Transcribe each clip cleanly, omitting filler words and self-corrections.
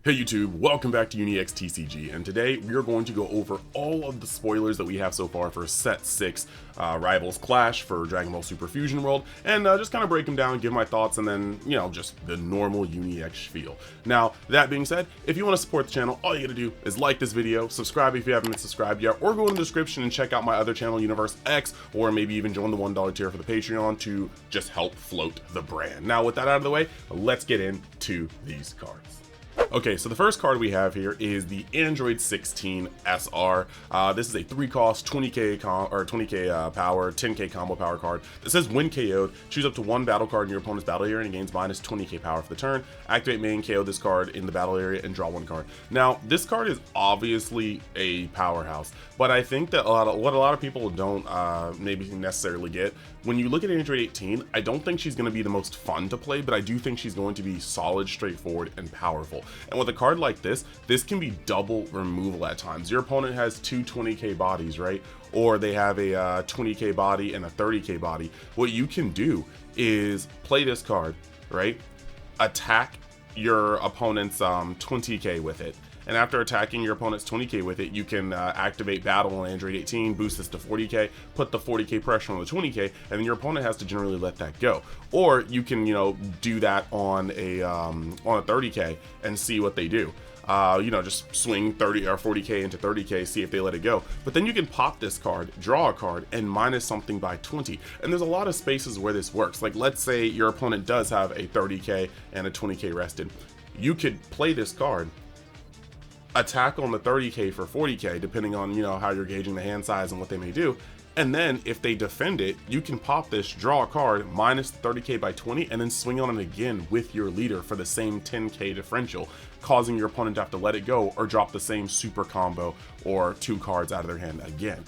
Hey YouTube, welcome back to UniX TCG, and today we are going to go over all of the spoilers that we have so far for Set 6 Rivals Clash for Dragon Ball Super Fusion World, and just kind of break them down, give my thoughts, and then, you know, just the normal UniX spiel. Now, that being said, if you want to support the channel, all you gotta do is like this video, subscribe if you haven't been subscribed yet, or go in the description and check out my other channel, Universe X, or maybe even join the $1 tier for the Patreon to just help float the brand. Now, with that out of the way, let's get into these cards. Okay, so the first card we have here is the Android 16 SR. This is a 3-cost, 20k power, 10k combo power card. It says when KO'd, choose up to one battle card in your opponent's battle area and it gains minus 20k power for the turn. Activate main, KO this card in the battle area and draw one card. Now, this card is obviously a powerhouse, but I think that what a lot of people don't maybe necessarily get, when you look at Android 18, I don't think she's going to be the most fun to play, but I do think she's going to be solid, straightforward, and powerful. And with a card like this can be double removal at times. Your opponent has two 20k bodies, right? Or they have a 20k body and a 30k body. What you can do is play this card, right? Attack your opponent's 20k with it. And after attacking your opponent's 20k with it, you can activate battle on Android 18, boost this to 40k, put the 40k pressure on the 20k, and then your opponent has to generally let that go. Or you can, you know, do that on a 30k and see what they do. You know, just swing 30 or 40k into 30k, see if they let it go. But then you can pop this card, draw a card, and minus something by 20. And there's a lot of spaces where this works. Like, let's say your opponent does have a 30k and a 20k rested. You could play this card, attack on the 30k for 40k, depending on, you know, how you're gauging the hand size and what they may do. And then if they defend it, you can pop this, draw a card, minus 30k by 20, and then swing on it again with your leader for the same 10k differential, causing your opponent to have to let it go or drop the same super combo or two cards out of their hand again.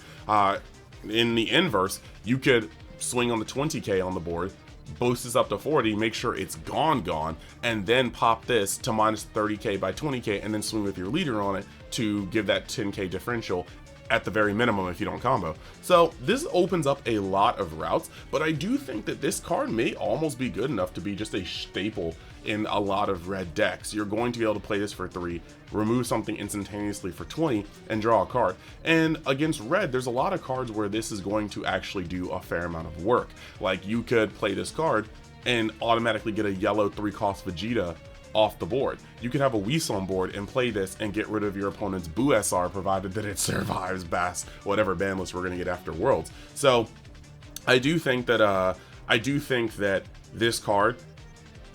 In the inverse, you could swing on the 20k on the board, boost this up to 40, make sure it's gone, and then pop this to minus 30k by 20k, and then swing with your leader on it to give that 10k differential at the very minimum if you don't combo. So this opens up a lot of routes, but I do think that this card may almost be good enough to be just a staple in a lot of red decks. You're going to be able to play this for 3, remove something instantaneously for 20, and draw a card. And against red, there's a lot of cards where this is going to actually do a fair amount of work. Like, you could play this card and automatically get a yellow 3-cost Vegeta off the board. You could have a Whis on board and play this and get rid of your opponent's Boo SR, provided that it survives Bass, whatever Banlist we're going to get after Worlds. So I do think that this card,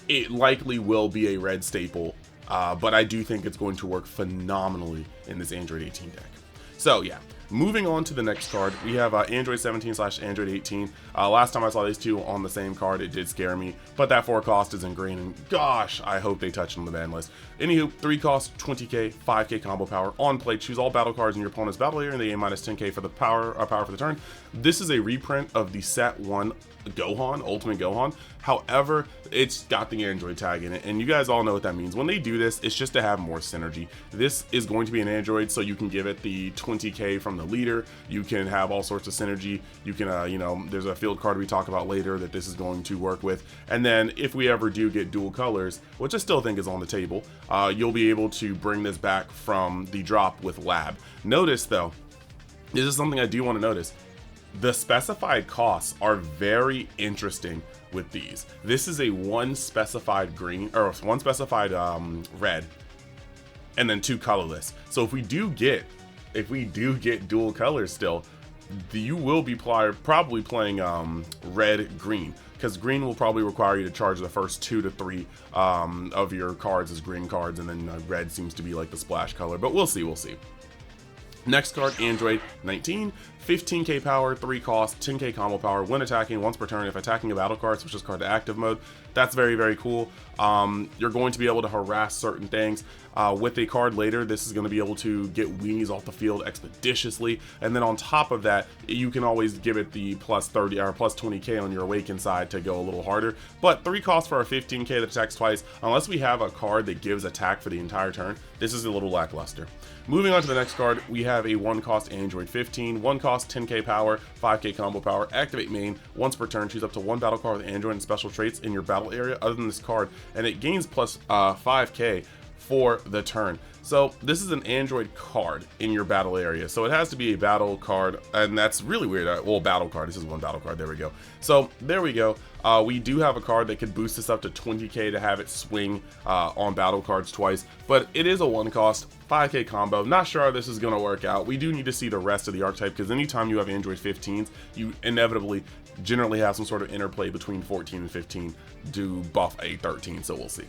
it likely will be a red staple, but I do think it's going to work phenomenally in this Android 18 deck. So yeah, moving on to the next card, we have Android 17/Android 18. Last time I saw these two on the same card, it did scare me, but that 4-cost is in green, and gosh, I hope they touch it on the ban list. Anywho, 3-cost, 20k, 5k combo power. On play, choose all battle cards in your opponent's battle area, and they gain minus 10k for the power for the turn. This is a reprint of the Set 1 Gohan, Ultimate Gohan. However, it's got the Android tag in it, and you guys all know what that means. When they do this, it's just to have more synergy. This is going to be an Android, so you can give it the 20k from the leader. You can have all sorts of synergy. You can, you know, there's a field card we talk about later that this is going to work with. And then if we ever do get dual colors, which I still think is on the table, you'll be able to bring this back from the drop with Lab. Notice though, this is something I do want to notice. The specified costs are very interesting with these. This is a one specified green, or one specified red, and then 2 colorless. So if we do get dual colors still, you will be probably playing red green, because green will probably require you to charge the first 2 to 3 of your cards as green cards, and then red seems to be like the splash color, but we'll see. Next card, Android 19, 15k power, 3-cost, 10k combo power. When attacking, once per turn, if attacking a battle card, switch this card to active mode. That's very, very cool. You're going to be able to harass certain things. With a card later, this is going to be able to get weenies off the field expeditiously. And then on top of that, you can always give it the plus 30 or plus 20k on your Awaken side to go a little harder. But 3 costs for our 15k that attacks twice, unless we have a card that gives attack for the entire turn, this is a little lackluster. Moving on to the next card, we have a 1-cost Android 15, 1-cost 10k power, 5k combo power. Activate main, once per turn, choose up to one battle card with Android and special traits in your battle area other than this card, and it gains plus 5k for the turn. So this is an Android card in your battle area. So it has to be a battle card, and that's really weird. Well, battle card, this is one battle card, there we go. So there we go. We do have a card that could boost us up to 20k to have it swing on battle cards twice, but it is a 1 cost, 5k combo. Not sure how this is gonna work out. We do need to see the rest of the archetype, because anytime you have Android 15s, you inevitably generally have some sort of interplay between 14 and 15 to buff a 13, so we'll see.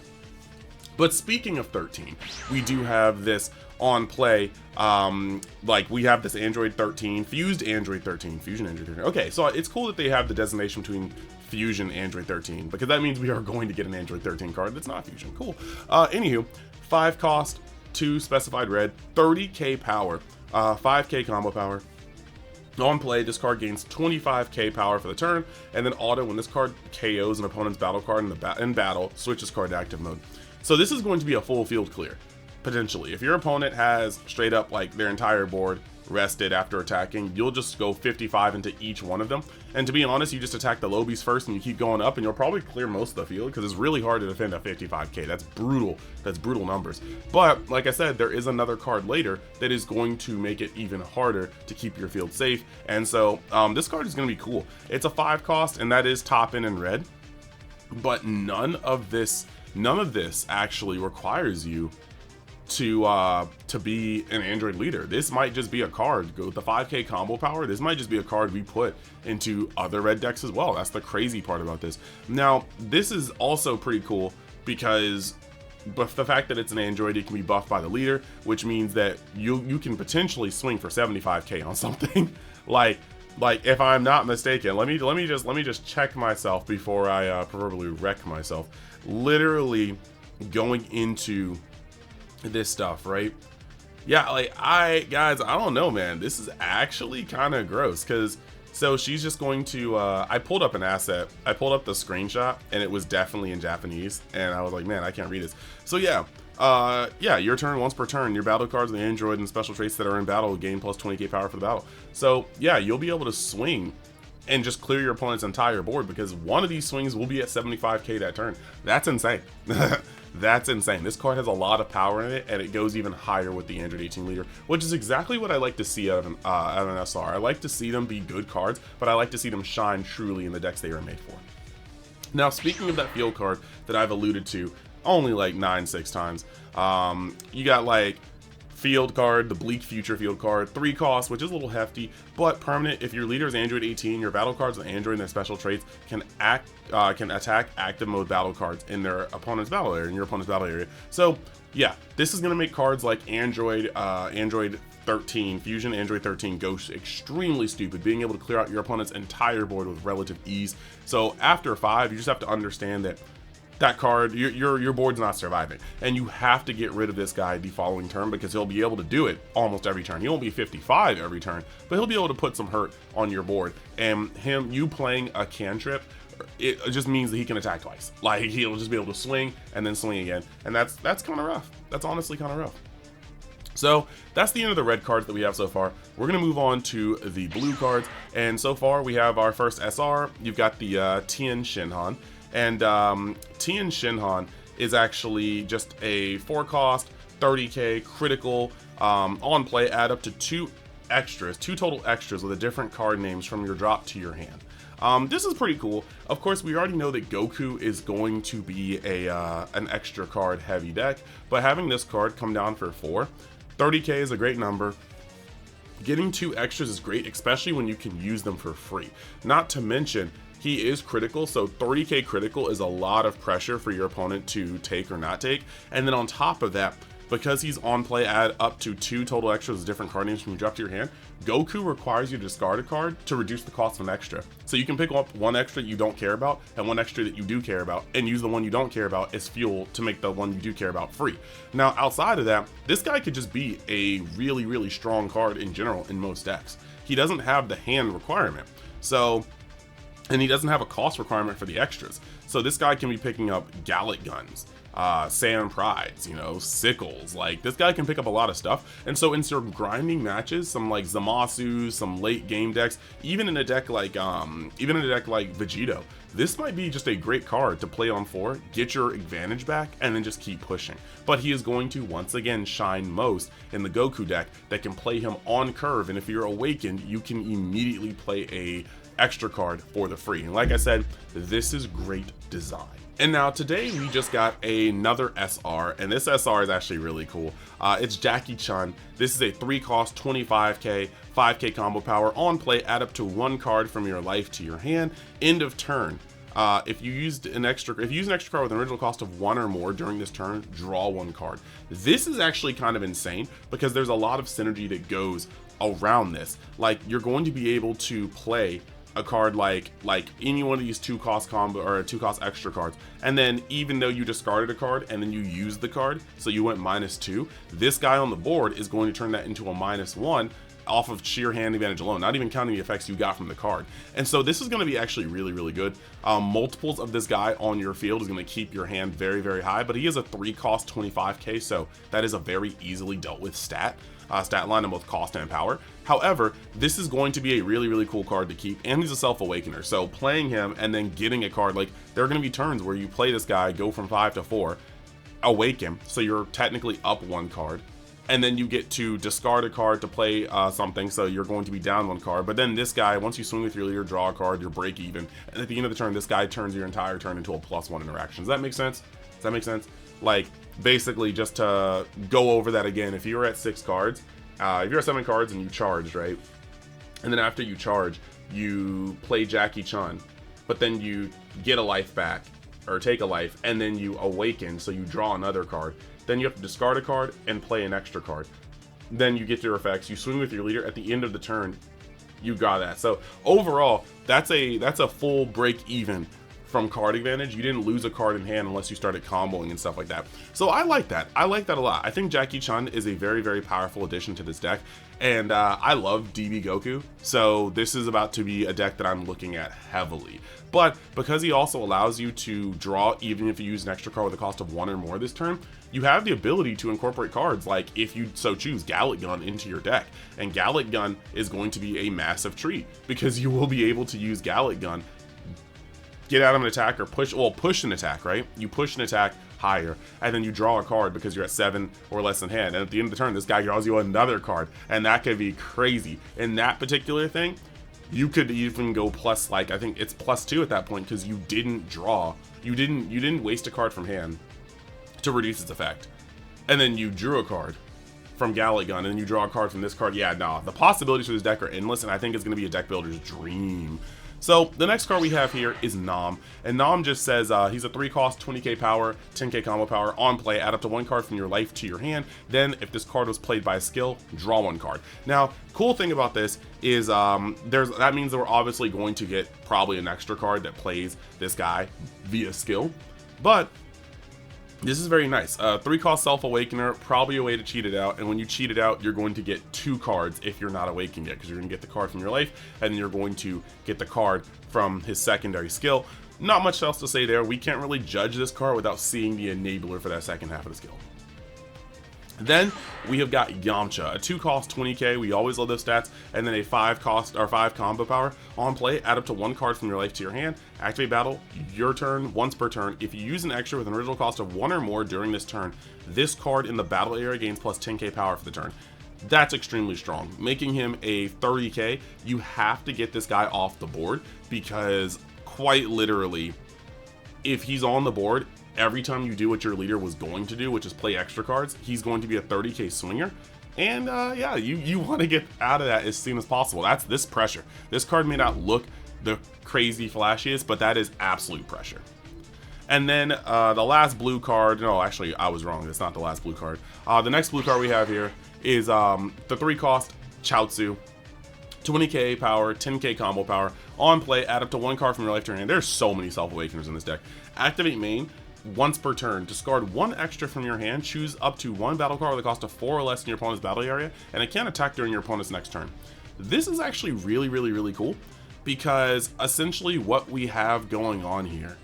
But speaking of 13, we do have this on play, like we have this Android 13, fused Android 13, fusion Android 13. Okay, so it's cool that they have the designation between fusion Android 13, because that means we are going to get an Android 13 card that's not fusion. Cool. Anywho, 5 cost, 2 specified red, 30k power, 5k combo power. On play, this card gains 25k power for the turn, and then auto, when this card KOs an opponent's battle card in battle, switches card to active mode. So this is going to be a full field clear, potentially. If your opponent has straight up like their entire board rested after attacking, you'll just go 55 into each one of them. And to be honest, you just attack the lobies first and you keep going up, and you'll probably clear most of the field, because it's really hard to defend a 55k. That's brutal. That's brutal numbers. But like I said, there is another card later that is going to make it even harder to keep your field safe. And so this card is going to be cool. It's a 5 cost, and that is top in red. But none of this actually requires you to be an Android leader. This might just be a card with the 5k combo power. This might just be a card we put into other red decks as well. That's the crazy part about this. Now, this is also pretty cool, because but the fact that it's an Android, it can be buffed by the leader, which means that you can potentially swing for 75k on something. like if I'm not mistaken, let me just check myself before I proverbially wreck myself. Literally going into this stuff, right? Yeah, like guys, I don't know, man. This is actually kind of gross, because so she's just going to I pulled up an asset, I pulled up the screenshot, and it was definitely in Japanese, and I was like, man, I can't read this. So yeah, your turn, once per turn, your battle cards, the Android and special traits that are in battle gain plus 20k power for the battle. So yeah, you'll be able to swing and just clear your opponent's entire board, because one of these swings will be at 75k that turn. That's insane. That's insane. This card has a lot of power in it, and it goes even higher with the Android 18 leader, which is exactly what I like to see out of an SR. I like to see them be good cards, but I like to see them shine truly in the decks they are made for. Now, speaking of that field card that I've alluded to only like 9-6 times, you got like field card, the Bleak future field card, 3 cost, which is a little hefty, but permanent. If your leader is Android 18, your battle cards with Android and their special traits can attack active mode battle cards in their opponent's battle area, in your opponent's battle area. So yeah, this is going to make cards like Android 13, Fusion Android 13 go extremely stupid, being able to clear out your opponent's entire board with relative ease. So after 5, you just have to understand that that card, your board's not surviving, and you have to get rid of this guy the following turn, because he'll be able to do it almost every turn. He won't be 55 every turn, but he'll be able to put some hurt on your board. And you playing a cantrip, it just means that he can attack twice. Like, he'll just be able to swing and then swing again, and that's kind of rough. That's honestly kind of rough. So that's the end of the red cards that we have so far. We're gonna move on to the blue cards, and so far we have our first SR. You've got the Tien Shinhan. And Tien Shinhan is actually just a 4 cost, 30k critical, on play, add up to 2 total extras with a different card names from your drop to your hand. This is pretty cool. Of course, we already know that Goku is going to be an extra card heavy deck, but having this card come down for 4, 30k is a great number. Getting 2 extras is great, especially when you can use them for free. Not to mention, he is critical, so 30k critical is a lot of pressure for your opponent to take or not take. And then on top of that, because he's on play, add up to 2 total extras with different card names from your drop to your hand, Goku requires you to discard a card to reduce the cost of an extra. So you can pick up 1 extra you don't care about and 1 extra that you do care about, and use the one you don't care about as fuel to make the one you do care about free. Now, outside of that, this guy could just be a really, really strong card in general in most decks. He doesn't have the hand requirement. So and he doesn't have a cost requirement for the extras. So this guy can be picking up Gallic guns, Sand Prides, you know, sickles. Like, this guy can pick up a lot of stuff. And so in some grinding matches, some like Zamasu, some late game decks, even in a deck like Vegito, this might be just a great card to play on 4, get your advantage back, and then just keep pushing. But he is going to once again shine most in the Goku deck that can play him on curve, and if you're awakened, you can immediately play a extra card for the free. And like I said, this is great design. And now today we just got another SR, and this SR is actually really cool. It's Jackie Chun. This is a 3-cost 25k, 5k combo power. On play, add up to 1 card from your life to your hand. End of turn. If you use an extra card with an original cost of 1 or more during this turn, draw 1 card. This is actually kind of insane because there's a lot of synergy that goes around this. Like, you're going to be able to play a card like any one of these 2-cost combo or 2-cost extra cards, and then even though you discarded a card and then you used the card, so you went -2, this guy on the board is going to turn that into a -1 off of sheer hand advantage alone, not even counting the effects you got from the card. And so this is going to be actually really good. Multiples of this guy on your field is going to keep your hand very high, but he is a 3-cost 25k, so that is a very easily dealt with stat line in both cost and power. However, this is going to be a really cool card to keep, and he's a self-awakener, so playing him and then getting a card, like, there are going to be turns where you play this guy, go from 5 to 4, awaken, so you're technically up 1 card, and then you get to discard a card to play something, so you're going to be down 1 card. But then this guy, once you swing with your leader, draw a card, you're break even, and at the end of the turn, this guy turns your entire turn into a +1 interaction. Does that make sense? Does that make sense? Like, basically, just to go over that again, if you were at 6 cards, if you're at 7 cards and you charged, right, and then after you charge, you play Jackie Chun, but then you get a life back, or take a life, and then you awaken, so you draw another card. Then you have to discard a card and play an extra card. Then you get your effects, you swing with your leader, at the end of the turn, you got that. So overall, that's a full break even from card advantage. You didn't lose a card in hand unless you started comboing and stuff like that. So I like that. I like that a lot. I think Jackie Chun is a very powerful addition to this deck, and I love DB Goku, so this is about to be a deck that I'm looking at heavily. But because he also allows you to draw even if you use an extra card with a cost of 1 or more this turn, you have the ability to incorporate cards like, if you so choose, Gallic Gun into your deck. And Gallic Gun is going to be a massive treat because you will be able to use Gallic Gun, get out of an attack, or push an attack, right? You push an attack higher, and then you draw a card because you're at 7 or less in hand. And at the end of the turn, this guy draws you another card, and that could be crazy. In that particular thing, you could even go plus, like, I think it's +2 at that point because you didn't draw, you didn't waste a card from hand to reduce its effect, and then you drew a card from Gallic Gun, and then you draw a card from this card. Yeah, nah, the possibilities for this deck are endless, and I think it's going to be a deck builder's dream. So the next card we have here is Nam, and Nam just says he's a 3-cost 20k power, 10k combo power. On play, add up to 1 card from your life to your hand. Then if this card was played by a skill, draw 1 card. Now, cool thing about this is that means that we're obviously going to get probably an extra card that plays this guy via skill, but this is very nice. 3-cost Self-Awakener, probably a way to cheat it out, and when you cheat it out, you're going to get 2 cards if you're not awakened yet, because you're going to get the card from your life, and then you're going to get the card from his secondary skill. Not much else to say there. We can't really judge this card without seeing the enabler for that second half of the skill. Then we have got Yamcha, a 2-cost 20k, we always love those stats, and then a 5-cost or 5 combo power. On play, add up to 1 card from your life to your hand. Activate battle, your turn, once per turn. If you use an extra with an original cost of 1 or more during this turn, this card in the battle area gains plus 10k power for the turn. That's extremely strong, making him a 30k. You have to get this guy off the board because quite literally, if he's on the board, every time you do what your leader was going to do, which is play extra cards, he's going to be a 30k swinger. And yeah, you want to get out of that as soon as possible. That's this pressure. This card may not look the crazy flashiest, but that is absolute pressure. And then the last blue card, no, actually I was wrong, that's not the last blue card. The next blue card we have here is the 3-cost Chaozu, 20k power, 10k combo power. On play, add up to 1 card from your life to your hand. There's so many Self-Awakeners in this deck. Activate main, once per turn, discard 1 extra from your hand, choose up to 1 battle card with a cost of 4 or less in your opponent's battle area, and it can't attack during your opponent's next turn. This is actually really cool because essentially what we have going on here,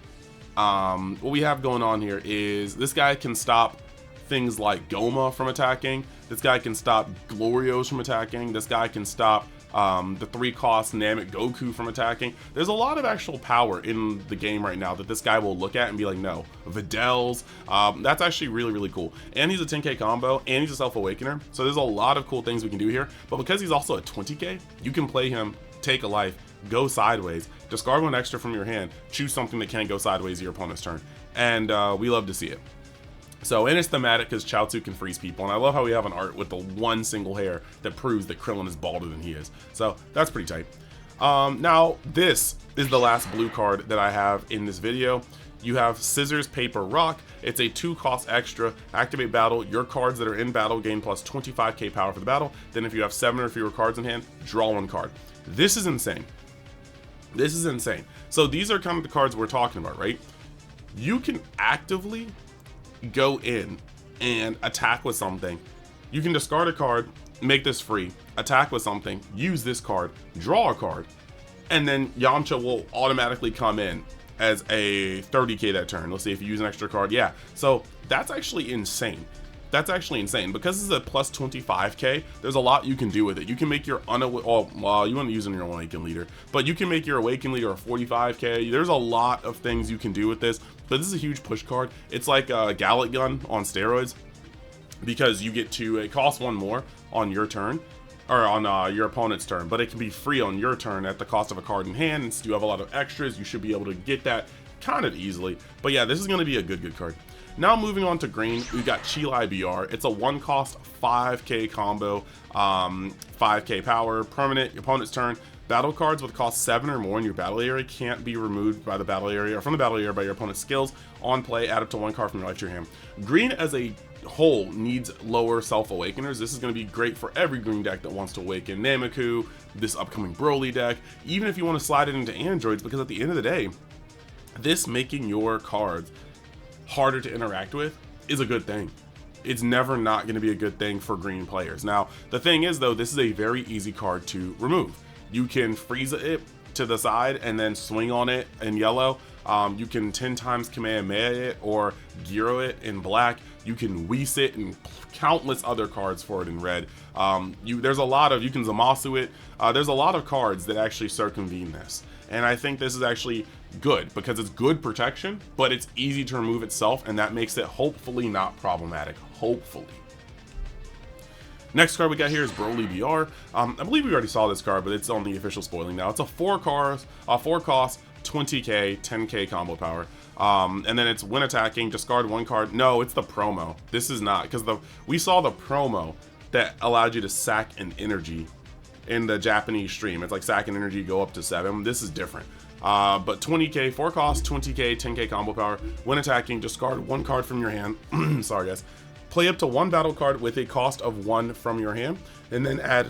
is this guy can stop things like Goma from attacking. This guy can stop Glorios from attacking. This guy can stop the 3-cost Namek Goku from attacking. There's a lot of actual power in the game right now that this guy will look at and be like, no. Videls, that's actually really, really cool. And he's a 10k combo, and he's a Self-Awakener. So there's a lot of cool things we can do here. But because he's also a 20k, you can play him, take a life, go sideways, discard 1 extra from your hand, choose something that can't go sideways your opponent's turn. And we love to see it. So, and it's thematic because Chaozu can freeze people, and I love how we have an art with the 1 single hair that proves that Krillin is balder than he is. So that's pretty tight. Now, this is the last blue card that I have in this video. You have Scissors, Paper, Rock. It's a 2-cost extra. Activate battle. Your cards that are in battle gain plus 25k power for the battle. Then if you have 7 or fewer cards in hand, draw 1 card. This is insane. This is insane. So these are kind of the cards we're talking about, right? You can actively go in and attack with something. You can discard a card, make this free, attack with something, use this card, draw a card, and then Yamcha will automatically come in as a 30k that turn. Let's see if you use an extra card. Yeah, so that's actually insane. That's actually insane. Because this is a plus 25k, there's a lot you can do with it. You can make your you want to use in your Awaken Leader, but you can make your Awaken Leader a 45k. There's a lot of things you can do with this, but this is a huge push card. It's like a Gallic Gun on steroids, because you get to, it costs 1 more on your turn, or on your opponent's turn, but it can be free on your turn at the cost of a card in hand. And since you have a lot of extras, you should be able to get that kind of easily. But yeah, this is going to be a good card. Now moving on to green, we got Chilai BR. It's a 1-cost 5k combo, 5k power, permanent, opponent's turn. Battle cards with cost 7 or more in your battle area can't be removed by the battle area or from the battle area by your opponent's skills. On play, add up to 1 card from your life to your hand. Green as a whole needs lower Self-Awakeners. This is going to be great for every green deck that wants to awaken Nameku, this upcoming Broly deck, even if you want to slide it into androids, because at the end of the day, this making your cards harder to interact with is a good thing. It's never not going to be a good thing for green players. Now, the thing is though, this is a very easy card to remove. You can freeze it to the side and then swing on it in yellow. You can 10 times Kamehameha it or Gyro it in black. You can Whis it and countless other cards for it in red. There's a lot of, you can Zamasu it. There's a lot of cards that actually circumvene this. And I think this is actually good because it's good protection, but it's easy to remove itself, and that makes it hopefully not problematic. Hopefully. Next card we got here is Broly BR. I believe we already saw this card, but it's on the official spoiling now. It's a 4-cost, 20k, 10k combo power. And then it's when attacking, discard 1 card. No, it's the promo. This is not, because we saw the promo that allowed you to sack an energy in the Japanese stream. It's like sack an energy, go up to 7. This is different. But 20k, 4-cost, 20k, 10k combo power. When attacking, discard 1 card from your hand. Sorry guys. Play up to 1 battle card with a cost of 1 from your hand, and then add,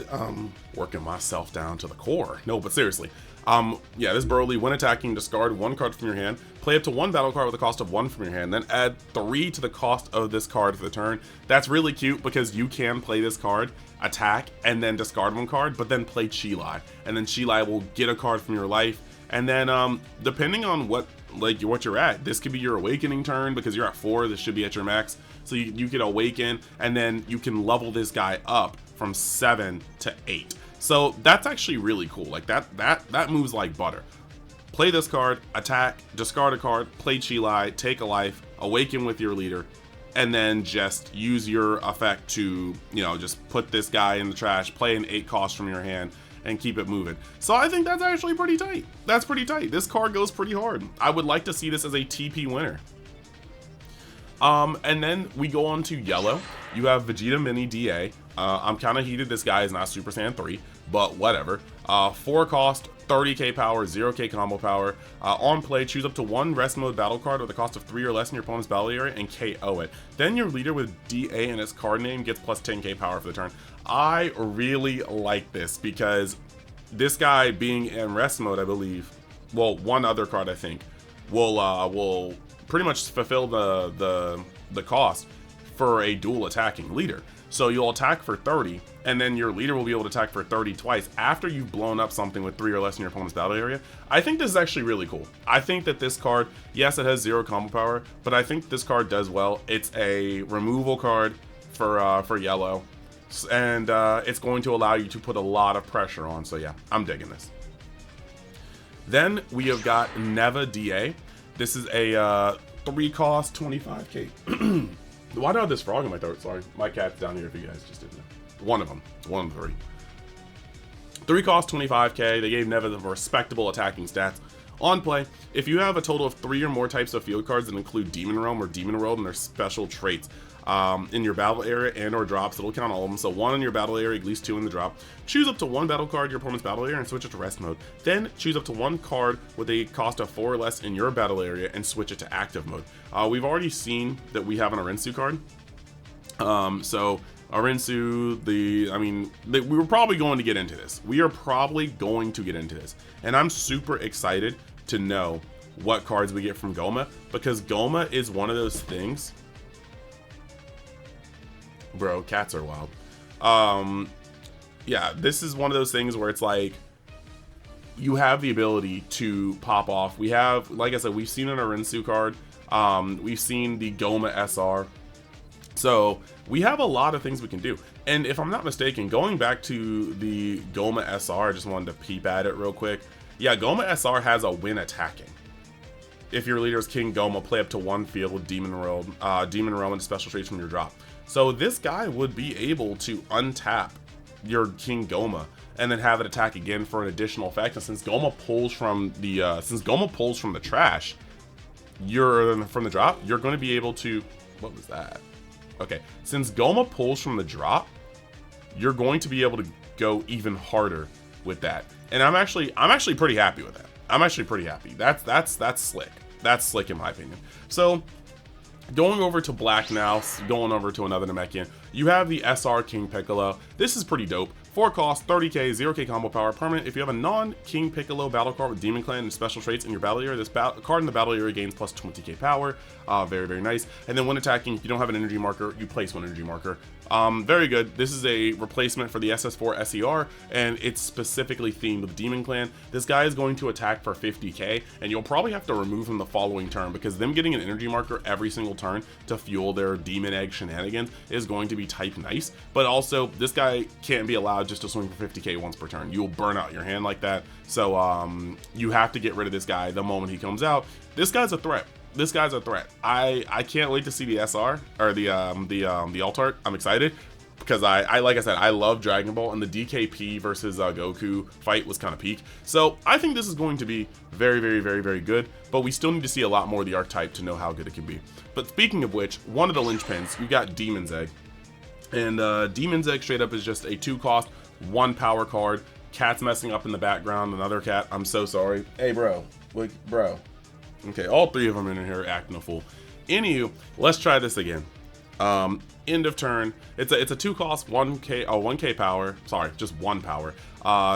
working myself down to the core. No, but seriously. Yeah, this Broly, when attacking, discard 1 card from your hand, play up to 1 battle card with a cost of 1 from your hand, then add 3 to the cost of this card for the turn. That's really cute because you can play this card, attack, and then discard 1 card, but then play Chilai, and then Chilai will get a card from your life, and then depending on what you're at, this could be your awakening turn because you're at 4, this should be at your max. So you can awaken, and then you can level this guy up from 7 to 8. So that's actually really cool. Like that moves like butter. Play this card, attack, discard a card, play Chilai, take a life, awaken with your leader, and then just use your effect to, just put this guy in the trash, play an 8 cost from your hand, and keep it moving. So I think that's actually pretty tight. That's pretty tight. This card goes pretty hard. I would like to see this as a TP winner. And then we go on to yellow. You have Vegeta Mini DA. I'm kind of heated. This guy is not Super Saiyan 3, but whatever. 4-cost, 30k power, 0k combo power. On play, choose up to 1 rest mode battle card with a cost of 3 or less in your opponent's battle area and KO it. Then your leader with DA in its card name gets plus 10k power for the turn. I really like this because this guy being in rest mode, I believe, well, 1 other card I think, will pretty much fulfill the cost for a dual attacking leader. So you'll attack for 30, and then your leader will be able to attack for 30 twice after you've blown up something with 3 or less in your opponent's battle area. I think this is actually really cool. I think that this card, yes, it has 0 combo power, but I think this card does well. It's a removal card for yellow, and it's going to allow you to put a lot of pressure on. So yeah, I'm digging this. Then we have got Neva DA. This is a 3 cost 25k. Why do I have this frog in my throat? Sorry, my cat's down here if you guys just didn't know. One of them, one of the 3. 3 cost 25k. They gave Neva the respectable attacking stats. On play, if you have a total of 3 or more types of field cards that include Demon Realm or Demon World and their special traits in your battle area and or drops, it'll count all of them. So 1 in your battle area, at least 2 in the drop. Choose up to 1 battle card in your opponent's battle area and switch it to rest mode. Then choose up to 1 card with a cost of 4 or less in your battle area and switch it to active mode. We've already seen that we have an Arinsu card. So Arinsu, we were probably going to get into this. We are probably going to get into this. And I'm super excited to know what cards we get from Goma, because Goma is one of those things. Bro, cats are wild. Yeah, this is one of those things where it's like, you have the ability to pop off. We have, like I said, we've seen an Arinsu card. We've seen the Goma SR. So we have a lot of things we can do. And if I'm not mistaken, going back to the Goma SR, I just wanted to peep at it real quick. Yeah, Goma SR has a win attacking. If your leader is King Goma, play up to 1 field with Demon Realm and special traits from your drop. So this guy would be able to untap your King Goma and then have it attack again for an additional effect. And since Goma pulls from the trash, from the drop, you're going to be able to. What was that? Okay, since Goma pulls from the drop, you're going to be able to go even harder with that. And I'm actually pretty happy with that. I'm actually pretty happy. That's slick. That's slick in my opinion. So going over to black now, going over to another Namekian, you have the SR King Piccolo. This is pretty dope. 4 cost, 30k, 0k combo power, permanent. If you have a non-King Piccolo battle card with Demon Clan and special traits in your battle area, this card in the battle area gains plus 20k power. Very, very nice. And then when attacking, if you don't have an energy marker, you place 1 energy marker. Very good. This is a replacement for the SS4 SER, and it's specifically themed with Demon Clan. This guy is going to attack for 50k, and you'll probably have to remove him the following turn, because them getting an energy marker every single turn to fuel their Demon Egg shenanigans is going to be type nice. But also, this guy can't be allowed just to swing for 50k once per turn. You'll burn out your hand like that. So you have to get rid of this guy the moment he comes out. This guy's a threat. This guy's a threat. I can't wait to see the SR or the alt art. I'm excited because like I said, I love Dragon Ball, and the DKP versus Goku fight was kind of peak. So I think this is going to be very, very, very, very good, but we still need to see a lot more of the archetype to know how good it can be. But speaking of which, one of the linchpins, you got Demon's Egg. And Demon's Egg straight up is just a 2 cost, 1 power card. Cat's messing up in the background, another cat. I'm so sorry. Hey bro, look, bro. Okay, all 3 of them in here acting a fool. Anywho, let's try this again. End of turn. It's a 2 cost, 1k power. Sorry, just 1 power.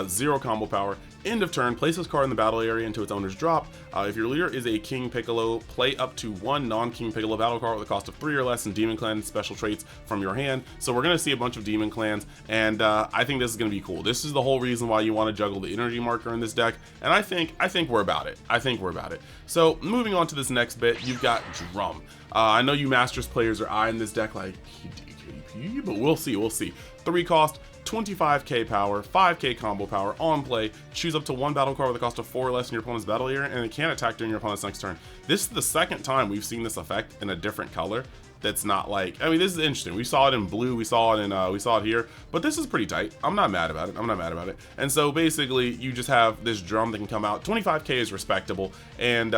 0 combo power. End of turn, place this card in the battle area into its owner's drop. If your leader is a King Piccolo, play up to 1 non-King Piccolo battle card with a cost of 3 or less in Demon Clan special traits from your hand. So we're gonna see a bunch of Demon Clans, and I think this is gonna be cool. This is the whole reason why you want to juggle the energy marker in this deck, and I think we're about it. I think we're about it. So moving on to this next bit, you've got Drum. I know you Masters players are eyeing this deck like DKP, but we'll see. 3 cost, 25k power, 5k combo power, on play, choose up to 1 battle card with a cost of 4 or less in your opponent's battle area, and it can attack during your opponent's next turn. This is the second time we've seen this effect in a different color. That's not like, I mean, this is interesting. We saw it in blue, we saw it here, but this is pretty tight. I'm not mad about it. And so basically, you just have this drum that can come out. 25k is respectable, and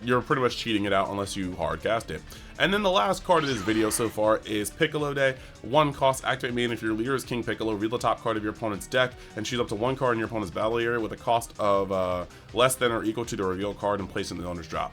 you're pretty much cheating it out unless you hard cast it. And then the last card of this video so far is Piccolo Day. 1 cost, activate main. If your leader is King Piccolo, reveal the top card of your opponent's deck and choose up to 1 card in your opponent's battle area with a cost of less than or equal to the reveal card and place it in the owner's drop.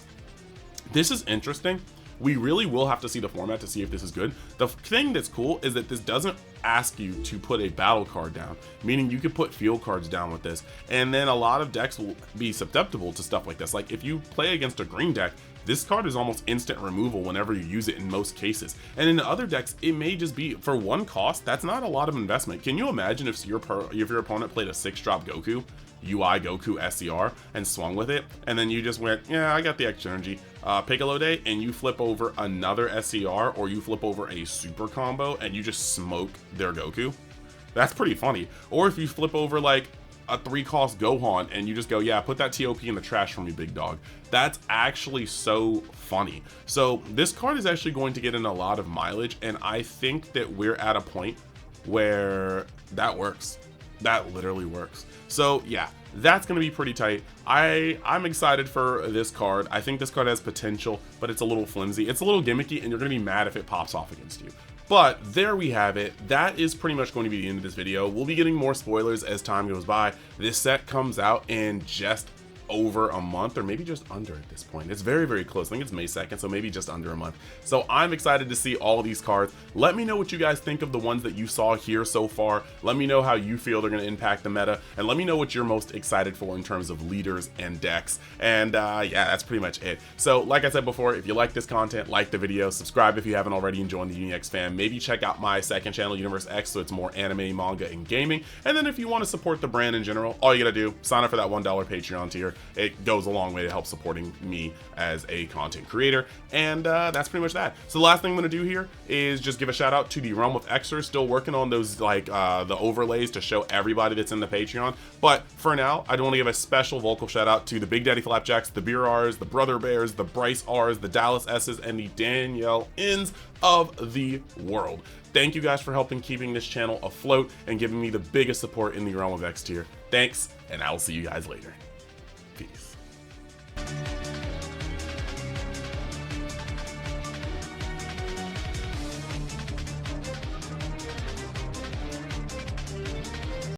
This is interesting We really will have to see the format to see if this is good. The thing that's cool is that this doesn't ask you to put a battle card down, meaning you could put field cards down with this, and then a lot of decks will be susceptible to stuff like this. Like if you play against a green deck, this card is almost instant removal whenever you use it in most cases. And in the other decks, it may just be for one cost. That's not a lot of investment. Can you imagine if your opponent played a 6-drop Goku, UI Goku SCR, and swung with it, and then you just went, yeah, I got the extra energy, Piccolo Day, and you flip over another SCR, or you flip over a super combo, and you just smoke their Goku? That's pretty funny. Or if you flip over like a 3-cost Gohan and you just go, yeah, put that TOP in the trash for me, big dog. That's actually so funny. So this card is actually going to get in a lot of mileage, and I think that we're at a point where that works. That literally works. So yeah, that's going to be pretty tight. I'm excited for this card. I think this card has potential, but it's a little flimsy. It's a little gimmicky, and you're going to be mad if it pops off against you. But there we have it. That is pretty much going to be the end of this video. We'll be getting more spoilers as time goes by. This set comes out in just over a month, or maybe just under at this point. It's very, very close. I think it's May 2nd, so maybe just under a month. So I'm excited to see all these cards. Let me know what you guys think of the ones that you saw here so far. Let me know how you feel they're going to impact the meta, and let me know what you're most excited for in terms of leaders and decks. And yeah, that's pretty much it. So like I said before, if you like this content, like the video, subscribe if you haven't already, and join the UniX fam. Maybe check out my second channel, Universe X, so it's more anime, manga, and gaming. And then if you want to support the brand in general, all you gotta do, sign up for that $1 Patreon tier. It goes a long way to help supporting me as a content creator. And that's pretty much that. So the last thing I'm going to do here is just give a shout out to the Realm of Xers, still working on those like the overlays to show everybody that's in the Patreon. But for now, I do want to give a special vocal shout out to the Big Daddy Flapjacks, the Beer R's, the Brother Bears, the Bryce R's, the Dallas S's, and the Danielle N's of the world. Thank you guys for helping keeping this channel afloat and giving me the biggest support in the Realm of X tier. Thanks, and I will see you guys later.